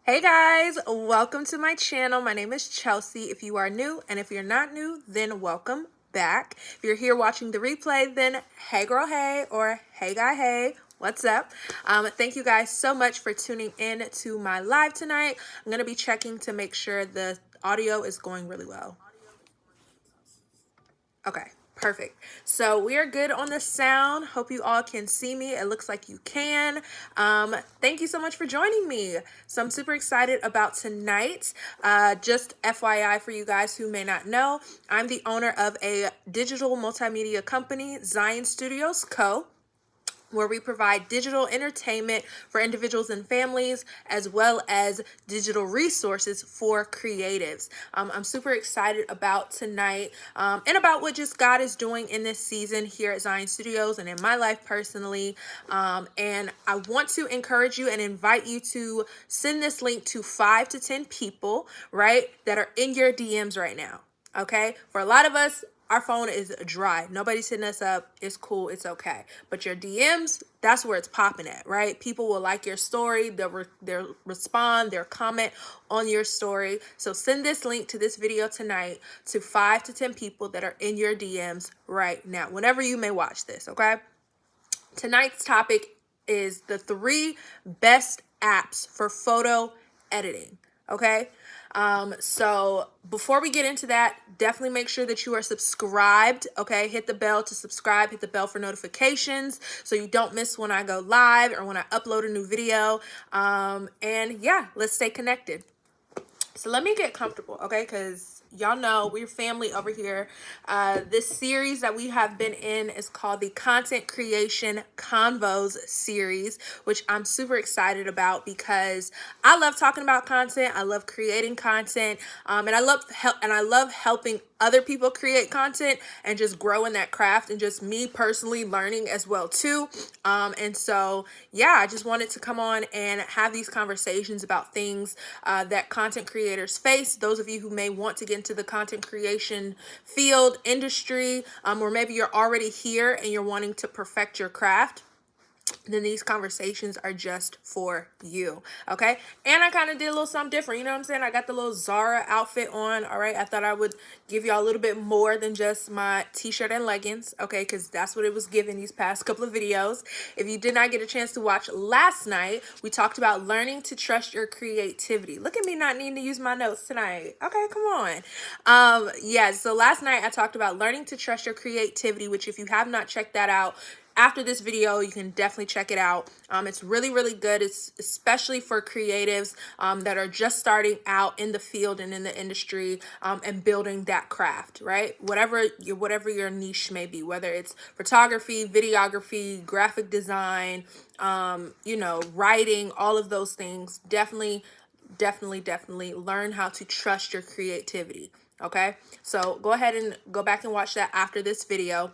Hey guys, welcome to my channel. My name is Chelsea. If you are new, and if you're not new, then welcome back. If you're here watching the replay, then hey girl, hey, or hey guy, hey. What's up? Thank you guys so much for tuning in to my live tonight. I'm going to be checking to make sure the audio is going really well. Okay, perfect. So we are good on the sound. Hope you all can see me. It looks like you can. Thank you so much for joining me. So I'm super excited about tonight. Just FYI for you guys who may not know, I'm the owner of a digital multimedia company, Zion Studios Co., where we provide digital entertainment for individuals and families, as well as digital resources for creatives. I'm super excited about tonight and about what just God is doing in this season here at Zion Studios and in my life personally. And I want to encourage you and invite you to send this link to 5 to 10 people, right, that are in your DMs right now. Okay, for a lot of us, our phone is dry. Nobody's hitting us up. It's cool. It's okay. But your DMs, that's where it's popping at, right? People will like your story. They'll respond, they'll comment on your story. So send this link to this video tonight to 5 to 10 people that are in your DMs right now, whenever you may watch this, okay? Tonight's topic is the 3 best apps for photo editing, okay? So before we get into that, definitely make sure that you are subscribed, okay? Hit the bell to subscribe, hit the bell for notifications so you don't miss when I go live or when I upload a new video. And yeah, let's stay connected. So let me get comfortable, okay? Because y'all know we're family over here. This series that we have been in is called the Content Creation Convos series, which I'm super excited about because I love talking about content. I love creating content, and I love helping other people create content and just grow in that craft, and just me personally learning as well too. And so yeah, I just wanted to come on and have these conversations about things that content creators face. Those of you who may want to get into the content creation field, industry, or maybe you're already here and you're wanting to perfect your craft, then these conversations are just for you, okay? And I kind of did a little something different, you know what I'm saying? I got the little Zara outfit on, all right? I thought I would give y'all a little bit more than just my t-shirt and leggings, okay? Because that's what it was given these past couple of videos. If you did not get a chance to watch last night, we talked about learning to trust your creativity. Look at me not needing to use my notes tonight. Okay, come on. Yeah, so last night I talked about learning to trust your creativity, which if you have not checked that out, after this video, you can definitely check it out. It's really, really good. It's especially for creatives that are just starting out in the field and in the industry and building that craft, right? Whatever your niche may be, whether it's photography, videography, graphic design, writing, all of those things. Definitely learn how to trust your creativity, okay? So go ahead and go back and watch that after this video.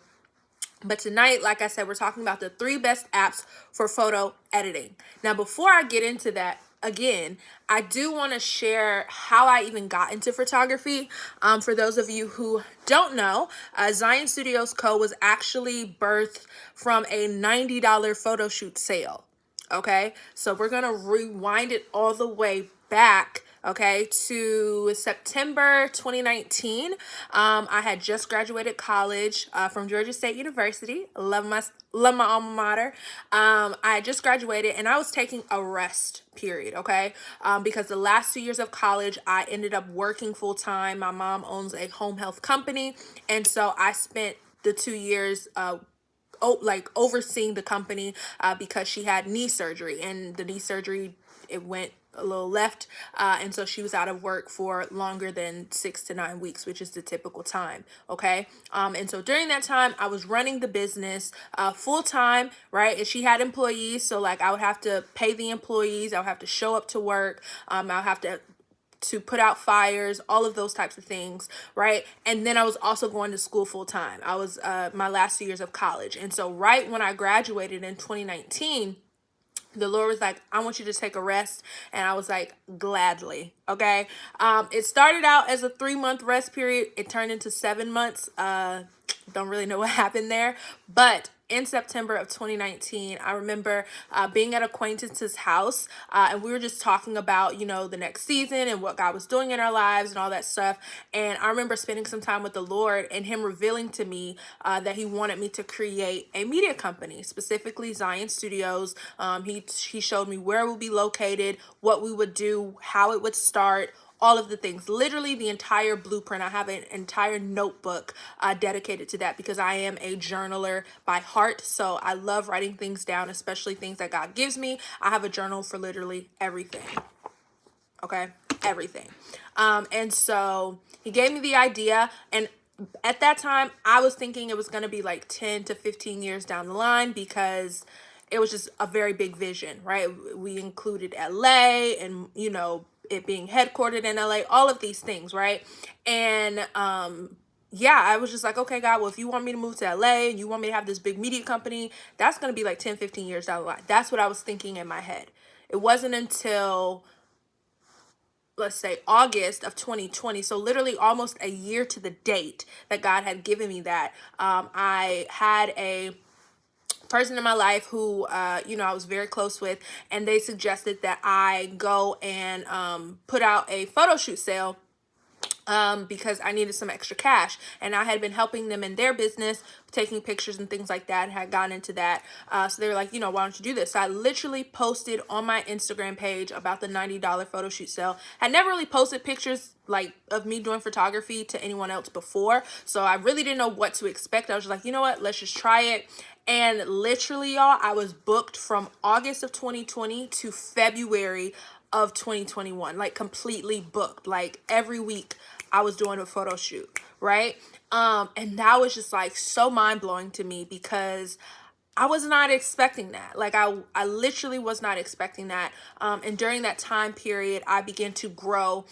But tonight, like I said, we're talking about the 3 best apps for photo editing. Now, before I get into that, again, I do want to share how I even got into photography. For those of you who don't know, Zion Studios Co. was actually birthed from a $90 photo shoot sale. Okay, so we're going to rewind it all the way back, okay, to September 2019. I had just graduated college from Georgia State University. Love my alma mater. I had just graduated and I was taking a rest period, okay, because the last 2 years of college I ended up working full time. My mom owns a home health company, and so I spent the 2 years overseeing the company because she had knee surgery, and the knee surgery, it went a little left, and so she was out of work for longer than 6 to 9 weeks, which is the typical time, okay? And so during that time I was running the business full time, right? And she had employees, so like I would have to pay the employees, I would have to show up to work, I would have to put out fires, all of those types of things, right? And then I was also going to school full time. I was my last 2 years of college. And so right when I graduated in 2019, the Lord was like, I want you to take a rest. And I was like, gladly. Okay. It started out as a 3-month rest period. It turned into 7 months. Don't really know what happened there, but in September of 2019. I remember being at acquaintance's house, and we were just talking about, the next season and what God was doing in our lives and all that stuff. And I remember spending some time with the Lord and him revealing to me that he wanted me to create a media company, specifically Zion Studios. He showed me where it would be located, what we would do, how it would start, all of the things, literally the entire blueprint. I have an entire notebook dedicated to that because I am a journaler by heart. So I love writing things down, especially things that God gives me. I have a journal for literally everything. Okay, everything. And so he gave me the idea, and at that time I was thinking it was going to be like 10 to 15 years down the line because it was just a very big vision, right? We included LA and, it being headquartered in LA, all of these things, right? And yeah, I was just like, okay, God, well, if you want me to move to LA and you want me to have this big media company, that's going to be like 10, 15 years down the line. That's what I was thinking in my head. It wasn't until, let's say, August of 2020, so literally almost a year to the date that God had given me that. I had a person in my life who I was very close with, and they suggested that I go and put out a photo shoot sale because I needed some extra cash, and I had been helping them in their business, taking pictures and things like that, and had gotten into that. So they were like, why don't you do this? So I literally posted on my Instagram page about the $90 photo shoot sale. I never really posted pictures like of me doing photography to anyone else before, so I really didn't know what to expect. I was just like, you know what, let's just try it. And literally, y'all, I was booked from August of 2020 to February of 2021, like completely booked. Like every week I was doing a photo shoot, right? And that was just like so mind-blowing to me because I was not expecting that. Like I literally was not expecting that. And during that time period, I began to grow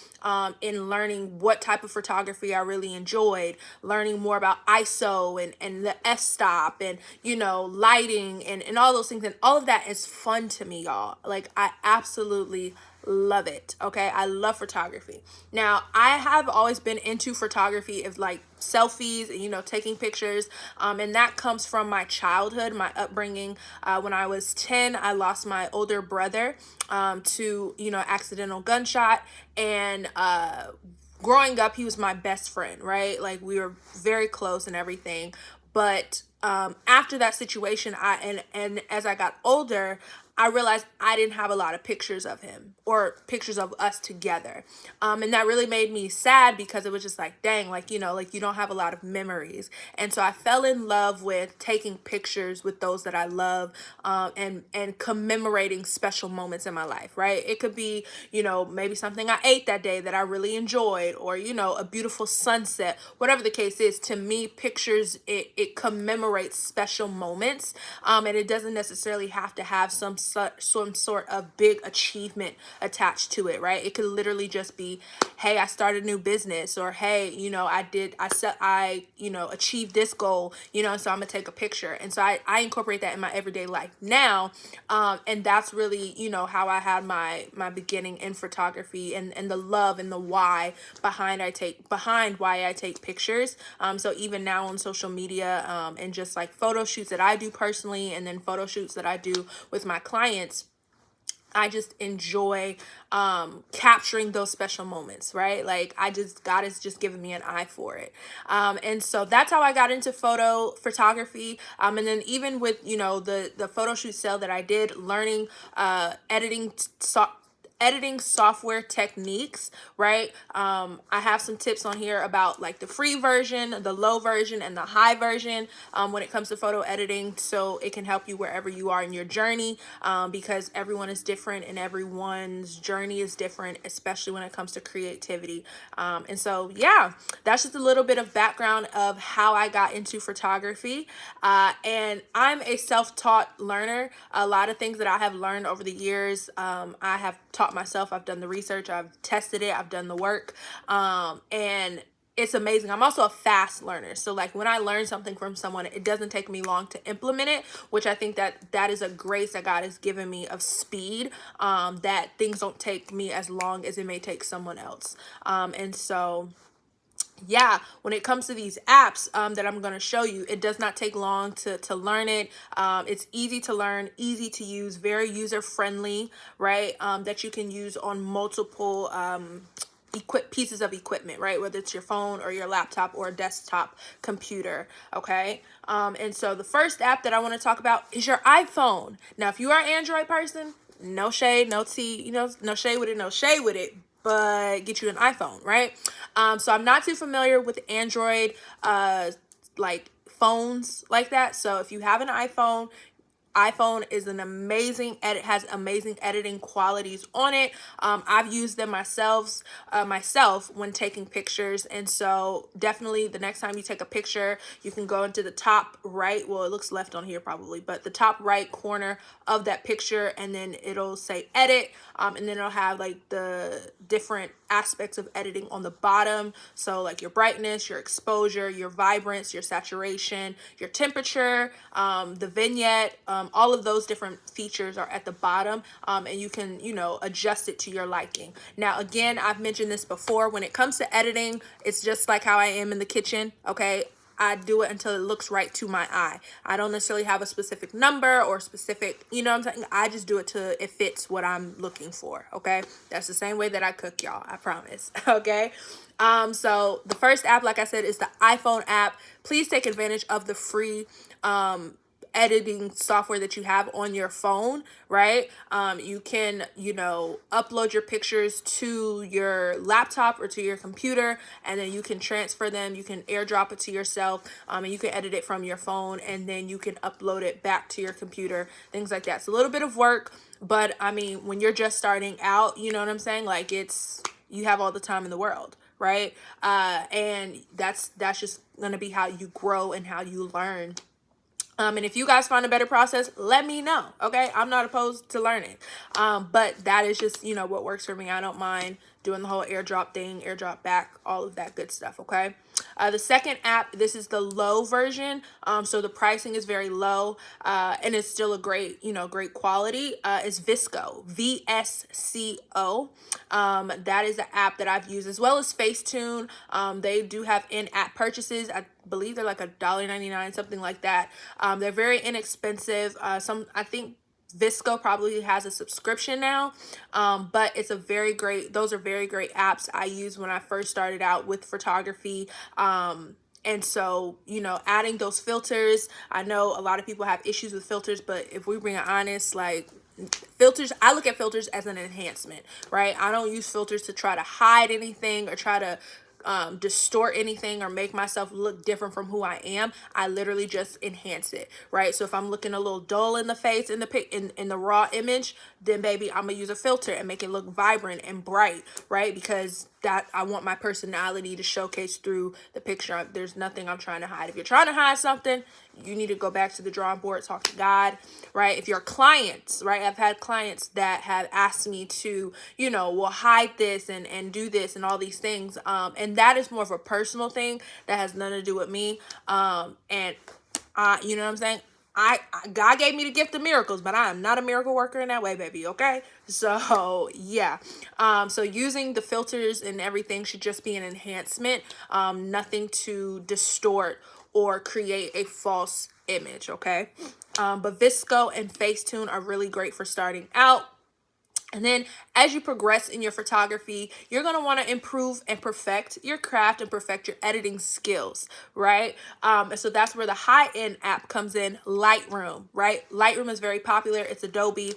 in learning what type of photography I really enjoyed, learning more about ISO and the f-stop and, lighting and all those things. And all of that is fun to me, y'all. Like I absolutely love it. Okay, I love photography. Now I have always been into photography of like selfies and taking pictures, and that comes from my childhood, my upbringing. When I was 10, I lost my older brother to accidental gunshot, and growing up he was my best friend, right? Like we were very close and everything. But after that situation, and as I got older, I realized I didn't have a lot of pictures of him or pictures of us together. And that really made me sad because it was just like, dang, like, like you don't have a lot of memories. And so I fell in love with taking pictures with those that I love, and commemorating special moments in my life, right? It could be, maybe something I ate that day that I really enjoyed, or, a beautiful sunset, whatever the case is. To me, pictures, it commemorates special moments. And it doesn't necessarily have to have some sort of big achievement attached to it, right? It could literally just be, hey, I started a new business, or hey, I achieved this goal, so I'm gonna take a picture. And so I incorporate that in my everyday life now. And that's really, how I had my beginning in photography, and the love and the why behind why I take pictures. So even now on social media, and just like photo shoots that I do personally, and then photo shoots that I do with my clients, I just enjoy capturing those special moments, right? Like God has just given me an eye for it. And so that's how I got into photography. And then even with, the photo shoot sale that I did, learning editing software techniques, right? I have some tips on here about like the free version, the low version, and the high version when it comes to photo editing, so it can help you wherever you are in your journey, because everyone is different and everyone's journey is different, especially when it comes to creativity. And so, yeah, that's just a little bit of background of how I got into photography. And I'm a self-taught learner. A lot of things that I have learned over the years, I have taught myself. I've done the research, I've tested it, I've done the work, and it's amazing. I'm also a fast learner, so like when I learn something from someone, it doesn't take me long to implement it, which I think that is a grace that God has given me of speed, that things don't take me as long as it may take someone else. And so yeah, when it comes to these apps that I'm going to show you, it does not take long to learn it. It's easy to learn, easy to use, very user friendly, right? That you can use on multiple pieces of equipment, right? Whether it's your phone or your laptop or a desktop computer, okay? And so the first app that I want to talk about is your iPhone. Now, if you are an Android person, no shade, no tea, no shade with it, no shade with it, but get you an iPhone, right? So I'm not too familiar with Android, like phones like that. So if you have an iPhone is an amazing edit, has amazing editing qualities on it. I've used them myself when taking pictures, and so definitely the next time you take a picture, you can go into the top right, well, it looks left on here probably, but the top right corner of that picture, and then it'll say edit, and then it'll have like the different aspects of editing on the bottom. So like your brightness, your exposure, your vibrance, your saturation, your temperature, the vignette, all of those different features are at the bottom, and you can, adjust it to your liking. Now, again, I've mentioned this before. When it comes to editing, it's just like how I am in the kitchen, okay? I do it until it looks right to my eye. I don't necessarily have a specific number or specific, you know what I'm saying? I just do it till it fits what I'm looking for, okay? That's the same way that I cook, y'all, I promise, okay? So the first app, like I said, is the iPhone app. Please take advantage of the free editing software that you have on your phone, right? You can, upload your pictures to your laptop or to your computer, and then you can transfer them. You can airdrop it to yourself, and you can edit it from your phone, and then you can upload it back to your computer, things like that. It's a little bit of work, but I mean, when you're just starting out, you know what I'm saying? Like you have all the time in the world, right? And that's just gonna be how you grow and how you learn. And if you guys find a better process, let me know, okay? I'm not opposed to learning. But that is just, what works for me. I don't mind doing the whole airdrop thing, airdrop back, all of that good stuff, okay? The second app, this is the low version. So the pricing is very low, and it's still a great, great quality. Is VSCO, VSCO. That is an app that I've used, as well as Facetune. They do have in-app purchases. I believe they're like $1.99, something like that. They're very inexpensive. I think VSCO probably has a subscription now, but those are very great apps I used when I first started out with photography. And so, adding those filters, I know a lot of people have issues with filters, but if we're being honest, like filters, I look at filters as an enhancement, right? I don't use filters to try to hide anything or try to distort anything or make myself look different from who I am. I literally just enhance it, right? So if I'm looking a little dull in the face in the raw image, then baby, I'm gonna use a filter and make it look vibrant and bright, right? Because that I want my personality to showcase through the picture. There's nothing I'm trying to hide. If you're trying to hide something, you need to go back to the drawing board, talk to God, right? If your clients, right? I've had clients that have asked me to, well, hide this and do this and all these things. And that is more of a personal thing that has nothing to do with me. And you know what I'm saying? God gave me the gift of miracles, but I am not a miracle worker in that way, baby. Okay. So yeah. So using the filters and everything should just be an enhancement. Nothing to distort or create a false image. Okay. But VSCO and Facetune are really great for starting out. And then as you progress in your photography, you're going to want to improve and perfect your craft and perfect your editing skills, right? And so that's where the high-end app comes in, Lightroom, right? Lightroom is very popular. It's Adobe.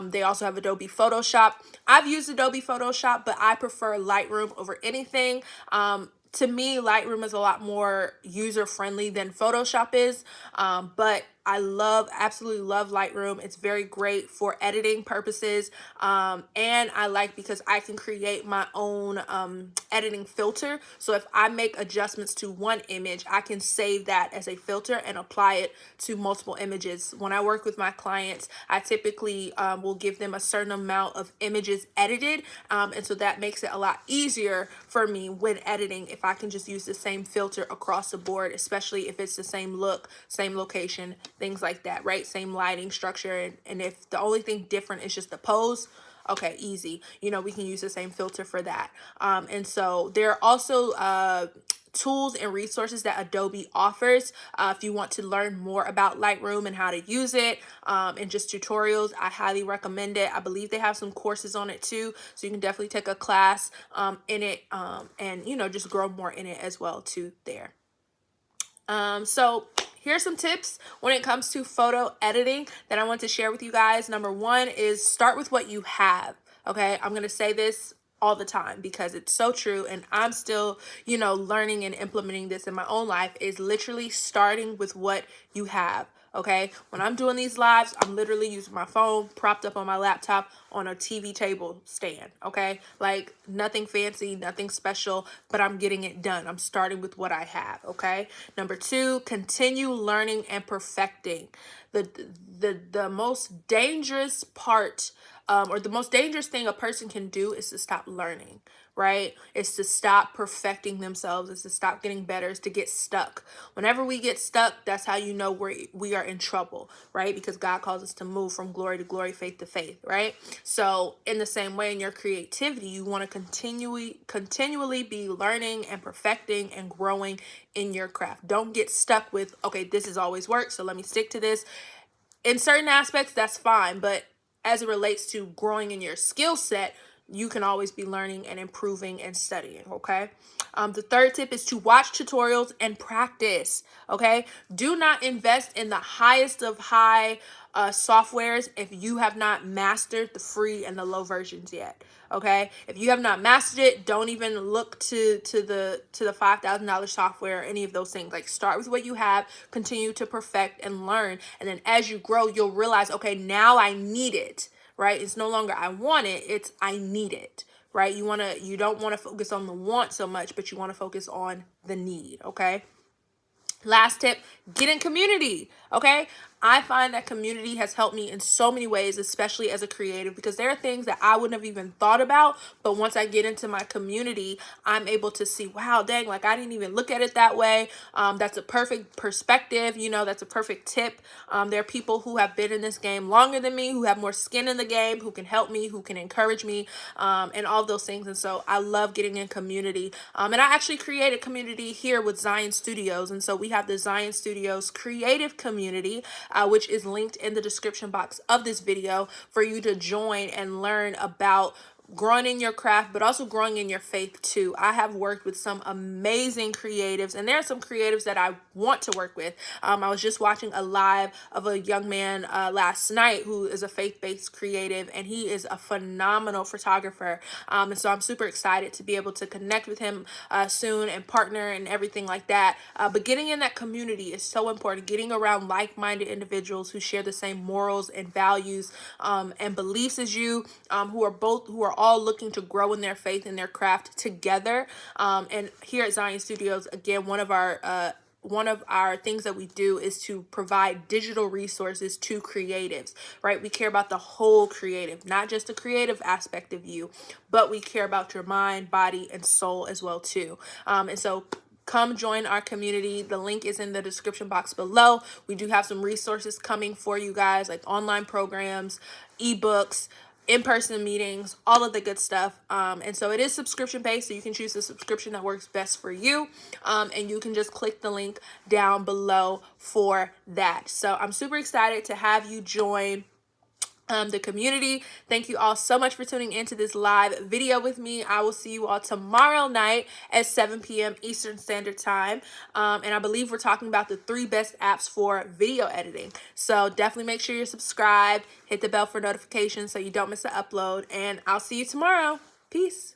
They also have Adobe Photoshop. I've used Adobe Photoshop, but I prefer Lightroom over anything. To me, Lightroom is a lot more user-friendly than Photoshop is, but I absolutely love Lightroom. It's very great for editing purposes. And I like because I can create my own editing filter. So if I make adjustments to one image, I can save that as a filter and apply it to multiple images. When I work with my clients, I typically will give them a certain amount of images edited. And so that makes it a lot easier for me when editing if I can just use the same filter across the board, especially if it's the same look, same location, things like that, right? Same lighting structure. And if the only thing different is just the pose, okay, easy. We can use the same filter for that. And so there are also tools and resources that Adobe offers. If you want to learn more about Lightroom and how to use it, and just tutorials, I highly recommend it. I believe they have some courses on it too, so you can definitely take a class in it, and just grow more in it as well too there. So here's some tips when it comes to photo editing that I want to share with you guys. Number one is start with what you have. Okay, I'm gonna say this all the time because it's so true, and I'm still learning and implementing this in my own life, is literally starting with what you have. Okay, when I'm doing these lives, I'm literally using my phone propped up on my laptop on a TV table stand. Okay, like nothing fancy, nothing special, but I'm getting it done. I'm starting with what I have. Okay, number two, continue learning and perfecting. The most dangerous part, or the most dangerous thing a person can do, is to stop learning, right? It's to stop perfecting themselves. It's to stop getting better. It's to get stuck. Whenever we get stuck, that's how you know we are in trouble, right? Because God calls us to move from glory to glory, faith to faith, right? So in the same way, in your creativity, you want to continually be learning and perfecting and growing in your craft. Don't get stuck with, okay, this has always worked, so let me stick to this. In certain aspects, that's fine, but as it relates to growing in your skill set, you can always be learning and improving and studying. Okay. The third tip is to watch tutorials and practice. Okay. Do not invest in the highest of high softwares if you have not mastered the free and the low versions yet. Okay, if you have not mastered it, don't even look to the $5,000 software or any of those things. Like, start with what you have, continue to perfect and learn, and then as you grow, you'll realize, okay, now I need it. Right? It's no longer I want it, it's I need it. Right? You don't want to focus on the want so much, but you want to focus on the need. Okay. Last tip, get in community. Okay. I find that community has helped me in so many ways, especially as a creative, because there are things that I wouldn't have even thought about. But once I get into my community, I'm able to see, wow, dang, like I didn't even look at it that way. That's a perfect perspective. That's a perfect tip. There are people who have been in this game longer than me, who have more skin in the game, who can help me, who can encourage me, and all of those things. And so I love getting in community. And I actually created community here with Zion Studios. And so we have the Zion Studios creative community, which is linked in the description box of this video for you to join and learn about growing in your craft, but also growing in your faith too. I have worked with some amazing creatives, and there are some creatives that I want to work with. I was just watching a live of a young man last night who is a faith-based creative, and he is a phenomenal photographer. And so I'm super excited to be able to connect with him soon and partner and everything like that. But getting in that community is so important. Getting around like-minded individuals who share the same morals and values and beliefs as you, who are all looking to grow in their faith and their craft together. And here at Zion Studios, again, one of our things that we do is to provide digital resources to creatives, right? We care about the whole creative, not just the creative aspect of you, but we care about your mind, body, and soul as well too. And so come join our community. The link is in the description box below. We do have some resources coming for you guys, like online programs, ebooks, in-person meetings, all of the good stuff. And so it is subscription based, so you can choose the subscription that works best for you. And you can just click the link down below for that. So I'm super excited to have you join the community. Thank you all so much for tuning into this live video with me. I will see you all tomorrow night at 7 p.m. Eastern Standard Time. And I believe we're talking about the 3 best apps for video editing. So definitely make sure you're subscribed, hit the bell for notifications so you don't miss an upload, and I'll see you tomorrow. Peace.